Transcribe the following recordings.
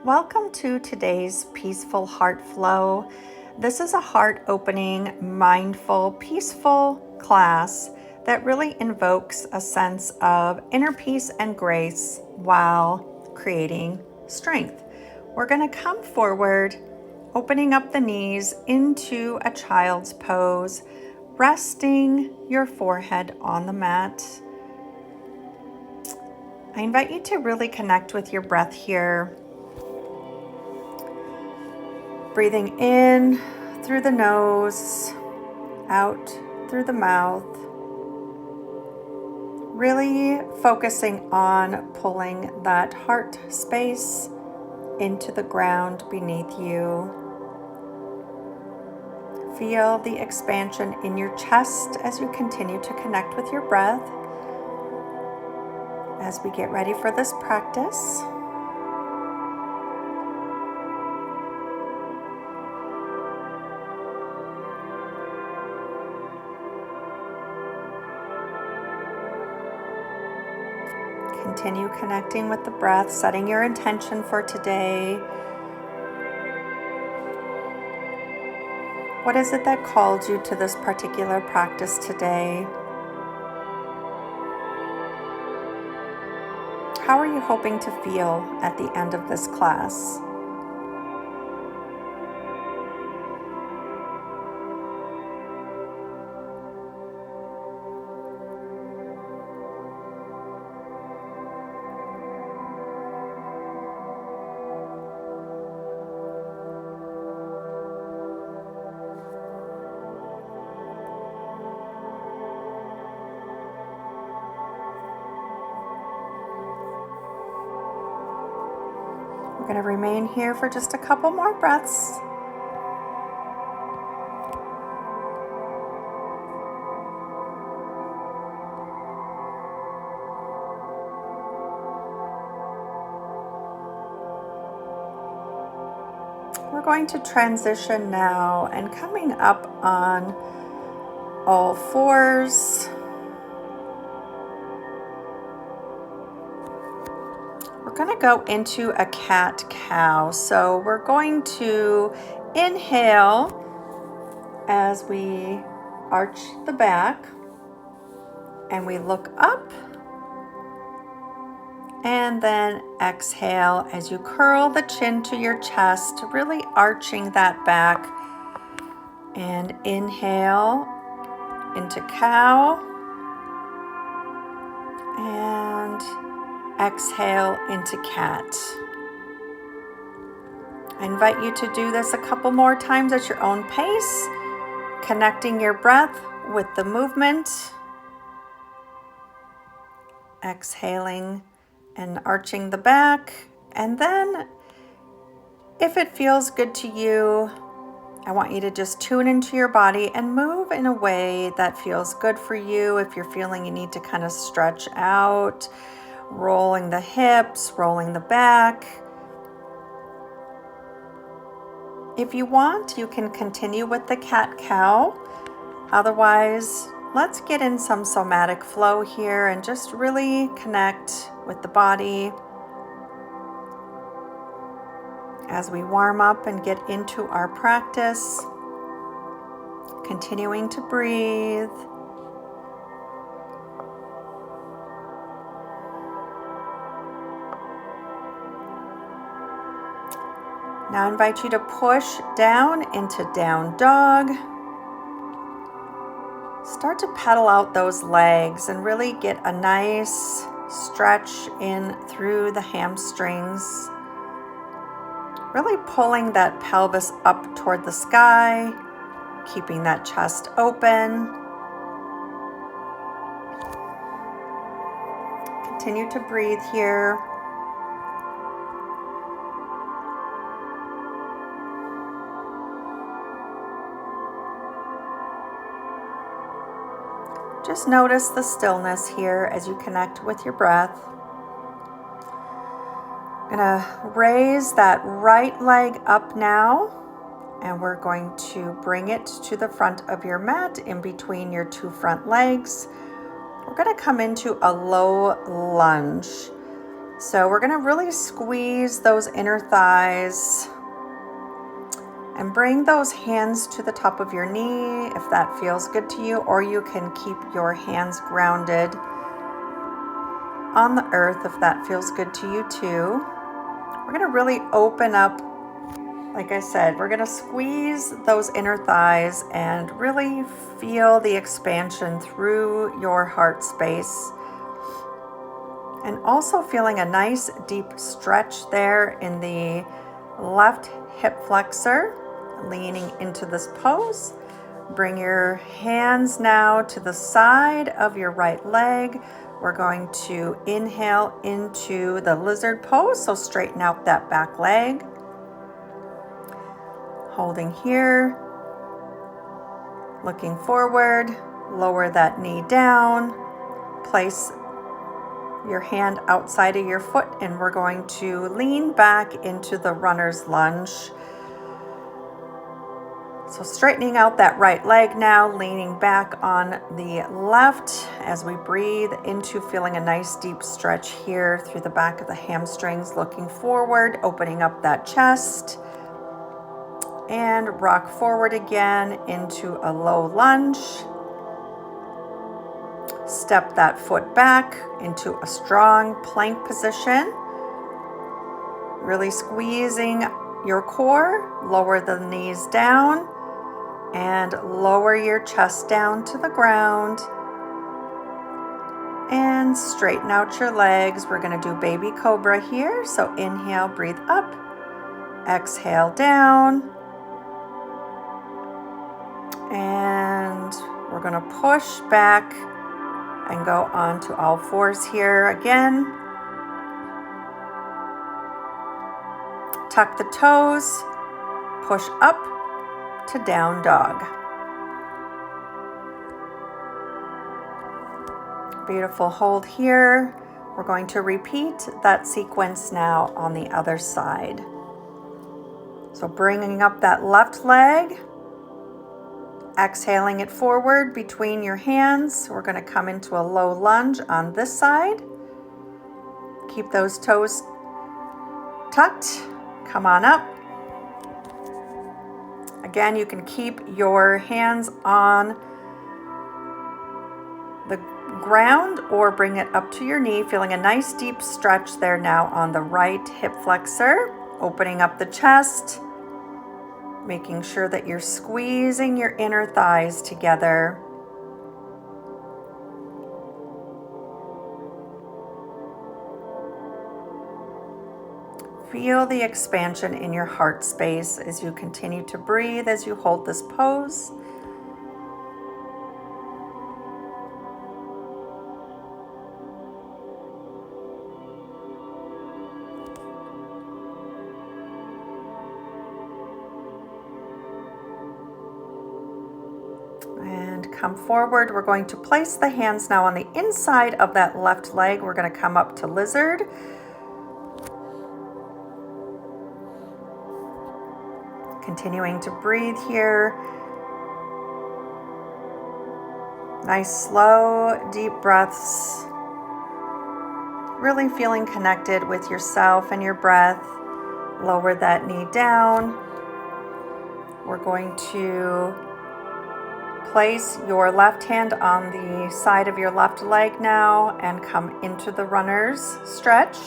Welcome to today's Peaceful Heart Flow. This is a heart-opening, mindful, peaceful class that really invokes a sense of inner peace and grace while creating strength. We're going to come forward, opening up the knees into a child's pose, resting your forehead on the mat. I invite you to really connect with your breath here. Breathing in through the nose, out through the mouth. Really focusing on pulling that heart space into the ground beneath you. Feel the expansion in your chest as you continue to connect with your breath. As we get ready for this practice, continue connecting with the breath, setting your intention for today. What is it that called you to this particular practice today? How are you hoping to feel at the end of this class? We're going to remain here for just a couple more breaths. We're going to transition now and coming up on all fours. We're going to go into a cat-cow. So we're going to inhale as we arch the back and we look up, and then exhale as you curl the chin to your chest, really arching that back, and inhale into cow and exhale into cat. I invite you to do this a couple more times at your own pace, connecting your breath with the movement. Exhaling and arching the back. And then, if it feels good to you, I want you to just tune into your body and move in a way that feels good for you. If you're feeling you need to kind of stretch out, rolling the hips, rolling the back. If you want, you can continue with the cat-cow. Otherwise, let's get in some somatic flow here and just really connect with the body as we warm up and get into our practice. Continuing to breathe. Now I invite you to push down into down dog. Start to pedal out those legs and really get a nice stretch in through the hamstrings. Really pulling that pelvis up toward the sky, keeping that chest open. Continue to breathe here. Just notice the stillness here as you connect with your breath. I'm gonna raise that right leg up now, and we're going to bring it to the front of your mat in between your two front legs. We're gonna come into a low lunge. So we're going to really squeeze those inner thighs and bring those hands to the top of your knee if that feels good to you, or you can keep your hands grounded on the earth if that feels good to you too. We're going to really open up. Like I said, we're going to squeeze those inner thighs and really feel the expansion through your heart space. And also feeling a nice deep stretch there in the left hip flexor, leaning into this pose. Bring your hands now to the side of your right leg. We're going to inhale into the lizard pose, so straighten out that back leg. Holding here, looking forward, lower that knee down, place your hand outside of your foot, and we're going to lean back into the runner's lunge. So straightening out that right leg now, leaning back on the left as we breathe into feeling a nice deep stretch here through the back of the hamstrings, looking forward, opening up that chest. And rock forward again into a low lunge. Step that foot back into a strong plank position. Really squeezing your core, lower the knees down and lower your chest down to the ground. And straighten out your legs. We're going to do baby cobra here. So inhale, breathe up. Exhale down. And we're going to push back and go on to all fours here again. Tuck the toes, push up to down dog. Beautiful, hold here. We're going to repeat that sequence now on the other side. So bringing up that left leg, exhaling it forward between your hands. We're going to come into a low lunge on this side. Keep those toes tucked. Come on up. Again, you can keep your hands on the ground or bring it up to your knee, feeling a nice deep stretch there now on the right hip flexor, opening up the chest. Making sure that you're squeezing your inner thighs together. Feel the expansion in your heart space as you continue to breathe, as you hold this pose. Come forward. We're going to place the hands now on the inside of that left leg. We're going to come up to lizard. Continuing to breathe here. Nice, slow, deep breaths. Really feeling connected with yourself and your breath. Lower that knee down. We're going to place your left hand on the side of your left leg now and come into the runner's stretch.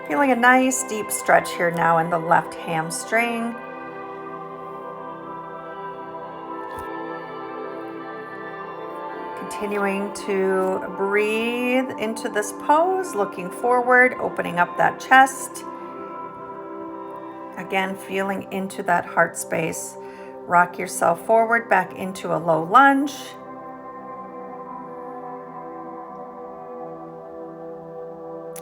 Feeling a nice deep stretch here now in the left hamstring. Continuing to breathe into this pose, looking forward, opening up that chest. Again, feeling into that heart space. Rock yourself forward back into a low lunge.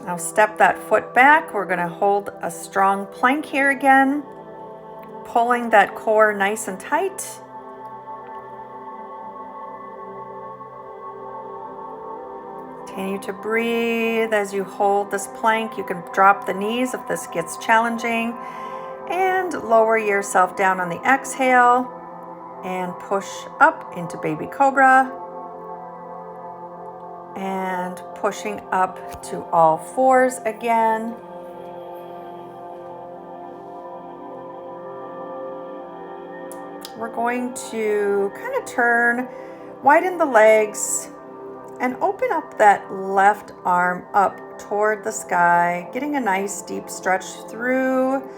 Now step that foot back. We're going to hold a strong plank here again, pulling that core nice and tight. Continue to breathe as you hold this plank. You can drop the knees if this gets challenging. And lower yourself down on the exhale and push up into baby cobra. and pushing up to all fours again. We're going to kind of turn, widen the legs, and open up that left arm up toward the sky, getting a nice deep stretch through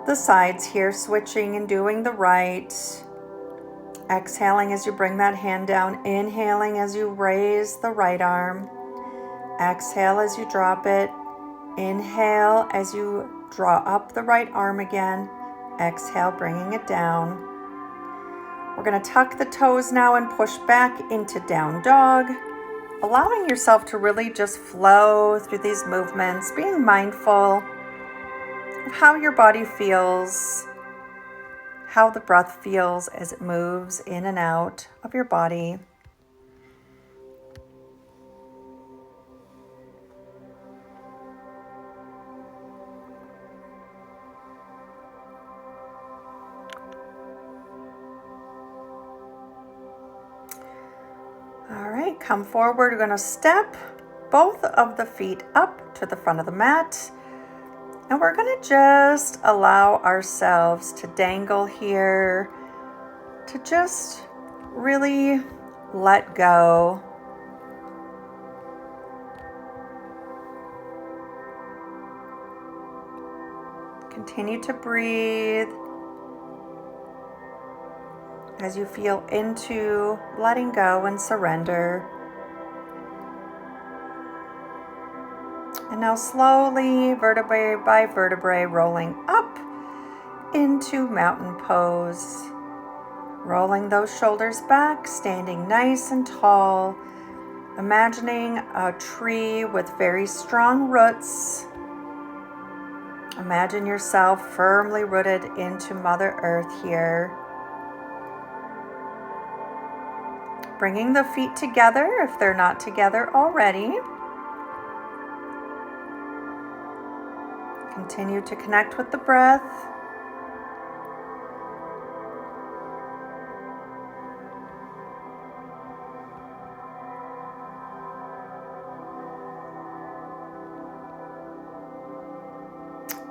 the sides here, switching and doing the right. Exhaling as you bring that hand down, inhaling as you raise the right arm. Exhale as you drop it. Inhale as you draw up the right arm again. Exhale, bringing it down. We're going to tuck the toes now and push back into down dog, allowing yourself to really just flow through these movements, being mindful of how your body feels, how the breath feels as it moves in and out of your body. All right, come forward. We're going to step both of the feet up to the front of the mat. And we're going to just allow ourselves to dangle here, to just really let go. Continue to breathe as you feel into letting go and surrender. And now slowly, vertebrae by vertebrae, rolling up into mountain pose. Rolling those shoulders back, standing nice and tall. Imagining a tree with very strong roots. Imagine yourself firmly rooted into Mother Earth here. Bringing the feet together if they're not together already. Continue to connect with the breath.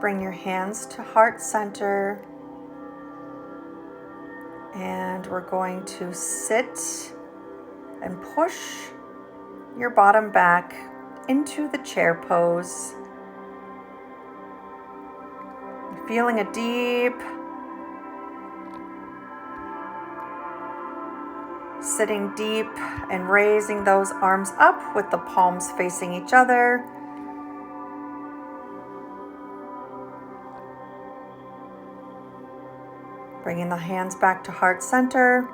Bring your hands to heart center. And we're going to sit and push your bottom back into the chair pose. Feeling a deep sitting deep and raising those arms up with the palms facing each other. Bringing the hands back to heart center.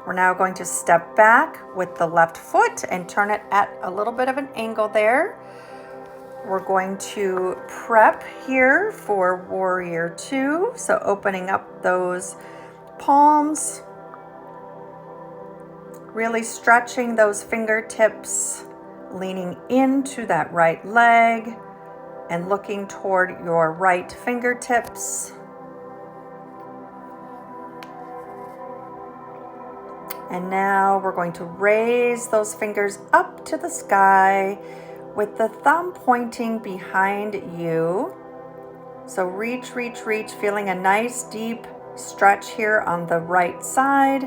We're now going to step back with the left foot and turn it at a little bit of an angle there. We're going to prep here for Warrior Two. So opening up those palms, really stretching those fingertips, leaning into that right leg and looking toward your right fingertips. And now we're going to raise those fingers up to the sky with the thumb pointing behind you. So reach, reach, reach, feeling a nice deep stretch here on the right side.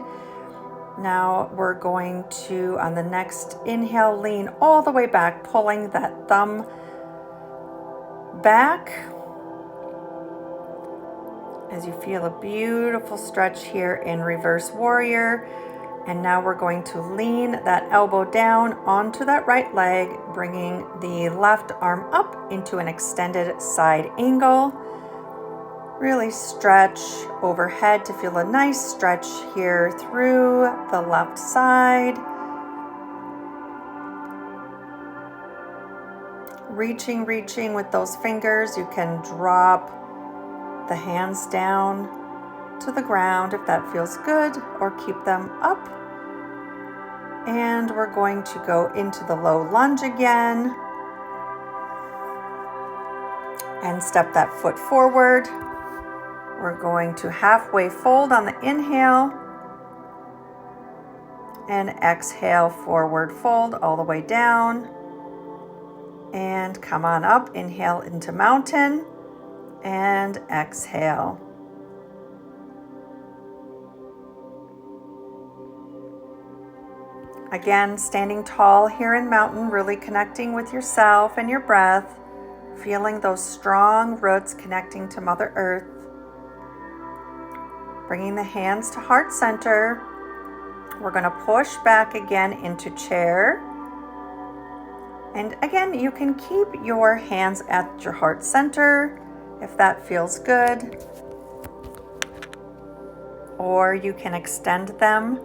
Now we're going to, on the next inhale, lean all the way back, pulling that thumb back as you feel a beautiful stretch here in Reverse Warrior. And now we're going to lean that elbow down onto that right leg, bringing the left arm up into an extended side angle. Really stretch overhead to feel a nice stretch here through the left side. Reaching, reaching with those fingers. You can drop the hands down to the ground if that feels good, or keep them up. And we're going to go into the low lunge again and step that foot forward. We're going to halfway fold on the inhale And exhale, forward fold all the way down. And come on up, inhale into mountain and exhale. Again, standing tall here in mountain, really connecting with yourself and your breath, feeling those strong roots connecting to Mother Earth. Bringing the hands to heart center. We're going to push back again into chair. And again, you can keep your hands at your heart center if that feels good. Or you can extend them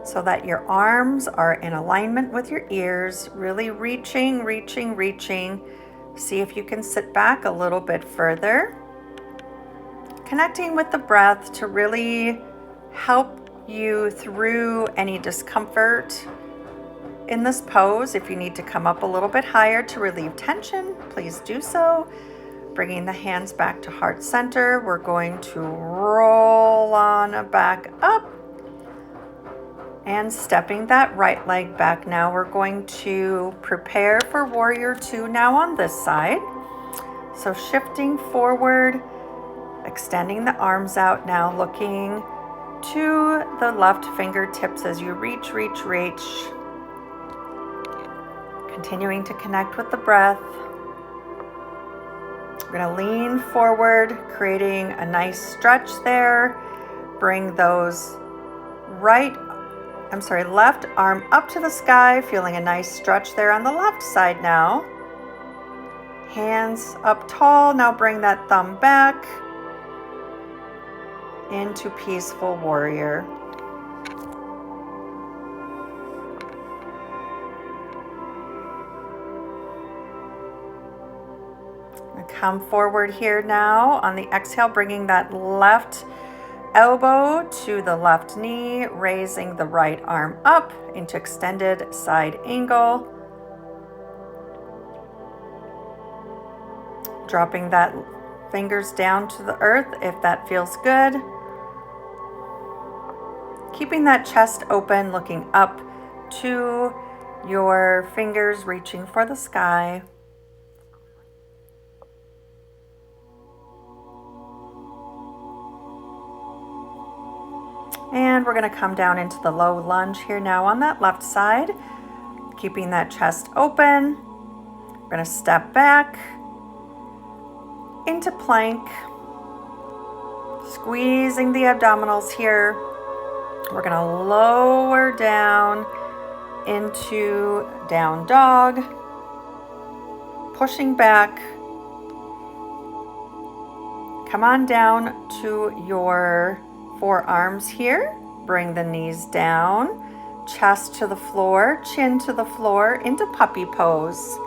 so that your arms are in alignment with your ears, really reaching. See if you can sit back a little bit further. Connecting with the breath to really help you through any discomfort in this pose. If you need to come up a little bit higher to relieve tension, please do so. Bringing the hands back to heart center, we're going to roll on back up and stepping that right leg back. Now we're going to prepare for warrior two now on this side. So shifting forward, extending the arms out now, looking to the left fingertips as you reach. Continuing to connect with the breath. We're going to lean forward, creating a nice stretch there. Bring those left arm up to the sky, feeling a nice stretch there on the left side now. Hands up tall. Now bring that thumb back into peaceful warrior. Come forward here now on the exhale, bringing that left elbow to the left knee, raising the right arm up into extended side angle. Dropping that fingers down to the earth if that feels good. Keeping that chest open, looking up to your fingers, reaching for the sky. And we're going to come down into the low lunge here now on that left side, keeping that chest open. We're going to step back into plank, squeezing the abdominals here. We're going to lower down into down dog, pushing back. Come on down to your forearms here. Bring the knees down, chest to the floor, chin to the floor, into puppy pose.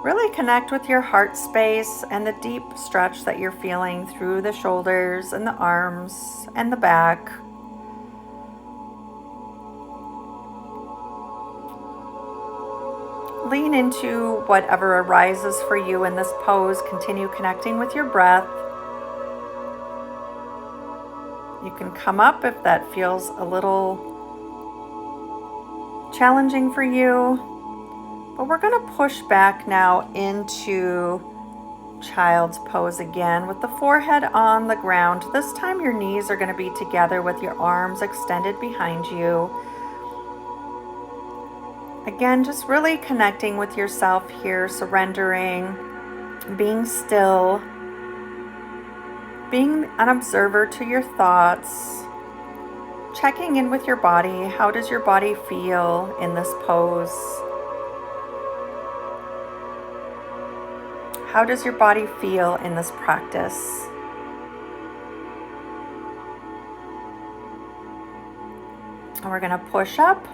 Really connect with your heart space and the deep stretch that you're feeling through the shoulders and the arms and the back. Lean into whatever arises for you in this pose. Continue connecting with your breath. You can come up if that feels a little challenging for you. But we're going to push back now into child's pose again with the forehead on the ground. This time your knees are going to be together with your arms extended behind you. Again, just really connecting with yourself here, surrendering, being still, being an observer to your thoughts, checking in with your body. How does your body feel in this pose? How does your body feel in this practice? And we're going to push up.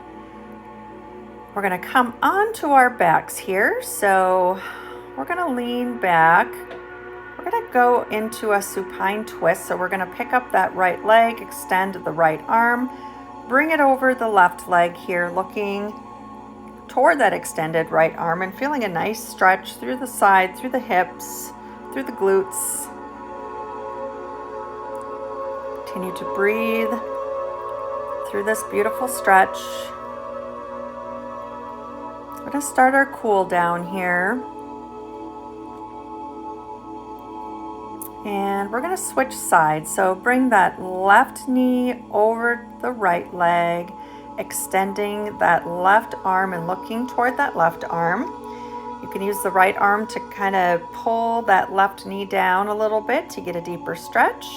We're going to come onto our backs here. So we're going to lean back. We're going to go into a supine twist. So we're going to pick up that right leg, extend the right arm, bring it over the left leg here, looking toward that extended right arm and feeling a nice stretch through the side, through the hips, through the glutes. Continue to breathe through this beautiful stretch. We're going to start our cool down here. And we're going to switch sides. So bring that left knee over the right leg, extending that left arm and looking toward that left arm. You can use the right arm to kind of pull that left knee down a little bit to get a deeper stretch.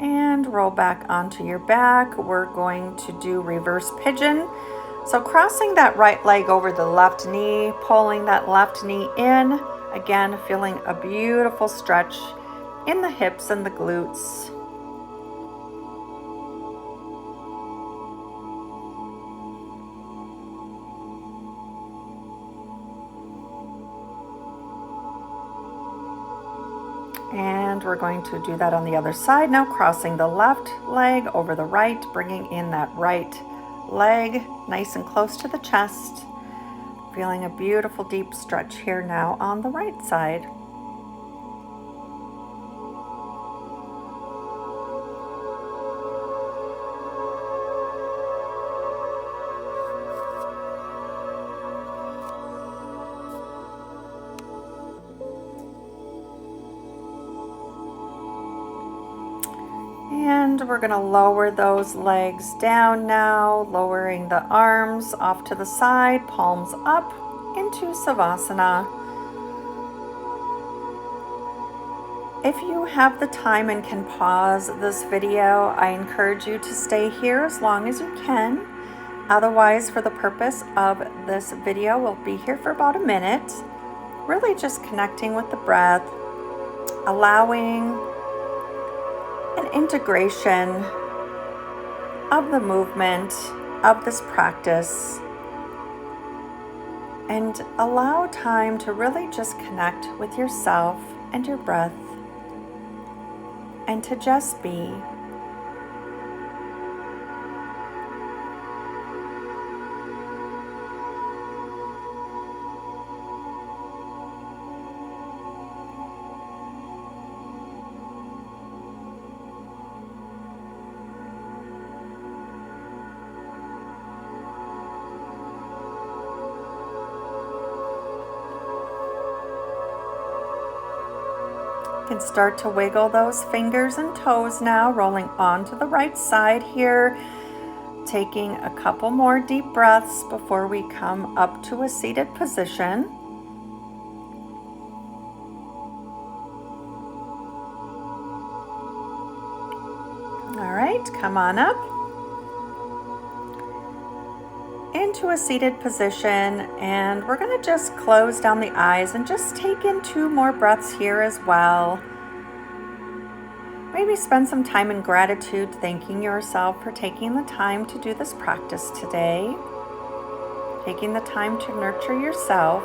And roll back onto your back. We're going to do reverse pigeon. So crossing that right leg over the left knee, pulling that left knee in, again, feeling a beautiful stretch in the hips and the glutes. And we're going to do that on the other side now, crossing the left leg over the right, bringing in that right leg nice and close to the chest. Feeling a beautiful deep stretch here now on the right side. And we're going to lower those legs down now, lowering the arms off to the side, palms up into Savasana. If you have the time and can pause this video, I encourage you to stay here as long as you can. Otherwise, for the purpose of this video, we'll be here for about a minute, really just connecting with the breath, allowing an integration of the movement of this practice, and allow time to really just connect with yourself and your breath, and to just be. You can start to wiggle those fingers and toes now, rolling onto the right side here, taking a couple more deep breaths before we come up to a seated position. All right, come on up into a seated position, and we're going to just close down the eyes and just take in 2 more breaths here as well. Maybe spend some time in gratitude, thanking yourself for taking the time to do this practice today, taking the time to nurture yourself.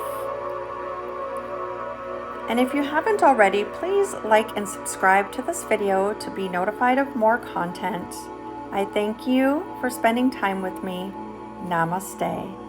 And if you haven't already, please like and subscribe to this video to be notified of more content. I thank you for spending time with me. Namaste.